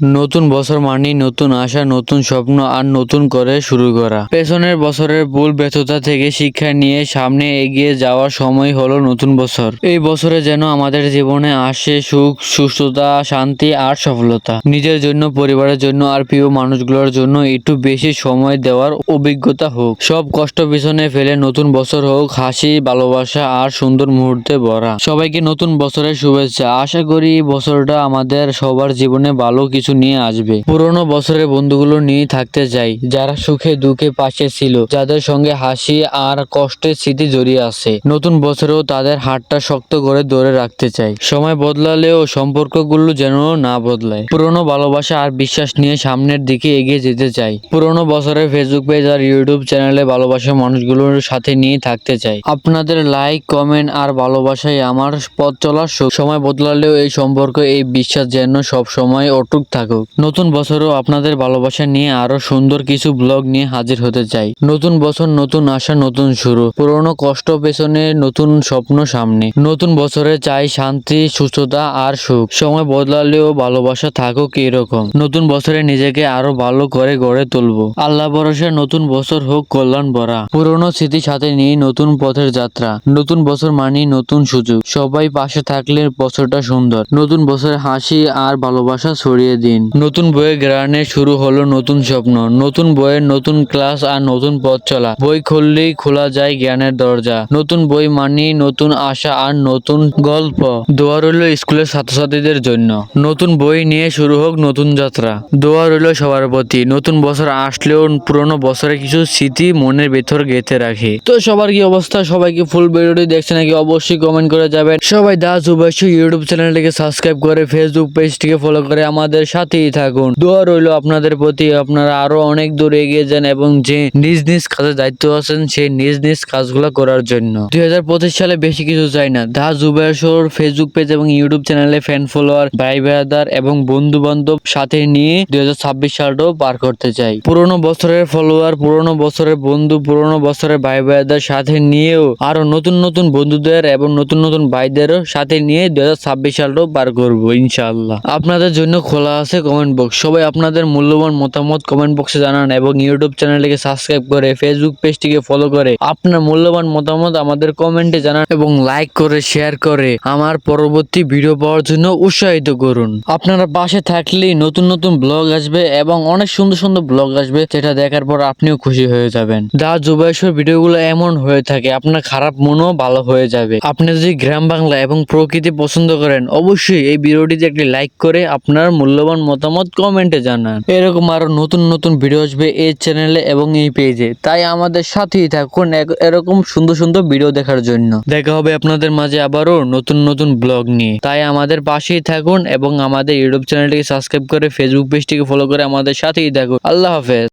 নতুন বছর মানেই নতুন আশা, নতুন স্বপ্ন আর নতুন করে শুরু করা। পেছনের বছরের ভুল ব্যর্থতা থেকে শিক্ষা নিয়ে সামনে এগিয়ে যাওয়ার সময় হলো নতুন বছর। এই বছরে যেন আমাদের জীবনে আসে সুখ, সুস্থতা, শান্তি আর সফলতা। নিজের জন্য, পরিবারের জন্য আর প্রিয় মানুষগুলোর জন্য একটু বেশি সময় দেওয়ার অভিজ্ঞতা হোক। সব কষ্ট পিছনে ফেলে নতুন বছর হোক হাসি, ভালোবাসা আর সুন্দর মুহূর্তে ভরা। সবাইকে নতুন বছরের শুভেচ্ছা। আশা করি এই বছরটা আমাদের সবার জীবনে ভালো কিছু নিয়ে আসবে। পুরোনো বছরের বন্ধুগুলো নিয়ে থাকতে চাই, যারা সুখে দুঃখে পাশে ছিল, যাদের সঙ্গে হাসি আর কষ্টের স্মৃতি জড়িয়ে আছে। নতুন বছরেও তাদের হাতটা শক্ত করে ধরে রাখতে চাই। সময় বদলালেও সম্পর্কগুলো যেন না বদলায়। পুরোনো ভালোবাসা আর বিশ্বাস নিয়ে সামনের দিকে এগিয়ে যেতে চাই। পুরোনো বছরের ফেসবুক পেজ আর ইউটিউব চ্যানেলে ভালোবাসা মানুষগুলোর সাথে নিয়ে থাকতে চাই। আপনাদের লাইক, কমেন্ট আর ভালোবাসাই আমার পথ চলার সুখ। সময় বদলালেও এই সম্পর্ক, এই বিশ্বাস যেন সব সময় অটুট থাকুক। নতুন বছরেও আপনাদের ভালোবাসা নিয়ে আরো সুন্দর কিছু ব্লগ নিয়ে হাজির হতে চাই। নতুন বছর, নতুন আশা, নতুন শুরু। পুরোনো কষ্ট পেছনে, নতুন স্বপ্ন সামনে। নতুন বছরে চাই শান্তি, সুস্থতা আর সুখ। সময় বদলালেও ভালোবাসা থাকুক এরকম। নতুন বছরে নিজেকে আরো ভালো করে গড়ে তুলবো। আল্লাহ ভরসা নতুন বছর হোক কল্যাণ ভরা। পুরোনো স্মৃতি সাথে নিয়ে নতুন পথের যাত্রা। নতুন বছর মানেই নতুন সুযোগ। সবাই পাশে থাকলে বছরটা সুন্দর। নতুন বছরে হাসি আর ভালোবাসা ছড়িয়ে দিন। নতুন বইয়ের গ্রানে শুরু হলো নতুন স্বপ্ন। নতুন বইয়ের নতুন ক্লাস আর নতুন পথ চলা। বই খুললেই খোলা যায় জ্ঞানের দরজা। নতুন বই মানেই নতুন আশা আর নতুন গল্প। দোয়া রইল স্কুলের ছাত্রছাত্রীদের জন্য। নতুন বই নিয়ে শুরু হোক নতুন যাত্রা। দোয়া রইল সবার প্রতি। নতুন বছর আসলেও পুরোনো বছরে কিছু স্মৃতি মনের ভেতর গেঁথে রাখি। তো সবার কি অবস্থা? সবাই কি ফুল ভিডিওটি দেখছে নাকি? অবশ্যই কমেন্ট করে যাবেন। সবাই দা জুবাইশ ইউটিউব চ্যানেলটিকে সাবস্ক্রাইব করে ফেসবুক পেজটিকে ফলো করে আমাদের সাথেই থাকুন। দোয়া রইল আপনাদের প্রতি, আপনারা আরো অনেক দূর এগিয়ে যান এবং যে নিজ নিজ কাজে দায়িত্ব আছেন সেই নিজ নিজ কাজগুলো করার জন্য। 2025 সালে বেশি কিছু চাই না। দা জুবাইশর ফেসবুক পেজ এবং ইউটিউব চ্যানেলে ফ্যান ফলোয়ার, ভাই ব্রাদার এবং বন্ধু বান্ধব সাথে নিয়ে 2026 সালটাও পার করতে চাই। পুরোনো বছরের ফলোয়ার, পুরোনো বছরের বন্ধু, পুরোনো বছরের ভাই ব্রাদার সাথে নিয়েও আরো নতুন নতুন বন্ধুদের এবং নতুন নতুন ভাইদেরও সাথে নিয়ে 2026 সালটাও পার করবো ইনশাআল্লাহ। আপনাদের জন্য খোলা আছে কমেন্ট বক্স। সবাই আপনাদের মূল্যবান মতামত কমেন্ট বক্সে জানান এবং ইউটিউব চ্যানেলটিকে সাবস্ক্রাইব করে ফেসবুক পেজটিকে ফলো করে আপনার মূল্যবান মতামত আমাদের কমেন্টে জানান এবং লাইক করে শেয়ার করে আমার পরবর্তী ভিডিও পাওয়ার জন্য উৎসাহিত করুন। আপনারা পাশে থাকলেই নতুন নতুন ব্লগ আসবে এবং অনেক সুন্দর সুন্দর ব্লগ আসবে, যেটা দেখার পর আপনিও খুশি হয়ে যাবেন। দা জুবাইশর ভিডিওগুলো এমন হয়ে থাকে আপনার খারাপ মনও ভালো হয়ে যাবে। আপনি যদি গ্রাম বাংলা এবং প্রকৃতি পছন্দ করেন অবশ্যই এই ভিডিওটিতে একটি লাইক করে আপনার মূল্যবান মতামত কমেন্টে জানান। এরকম আরো নতুন নতুন ভিডিও আসবে এই চ্যানেলে এবং এই পেজে, তাই আমাদের সাথেই থাকুন এরকম সুন্দর সুন্দর ভিডিও দেখার জন্য। দেখা হবে আপনাদের মাঝে আবারও নতুন নতুন ব্লগ নিয়ে, তাই আমাদের পাশেই থাকুন এবং আমাদের ইউটিউব চ্যানেলটিকে সাবস্ক্রাইব করে ফেসবুক পেজটিকে ফলো করে আমাদের সাথেই থাকুন। আল্লাহ হাফেজ।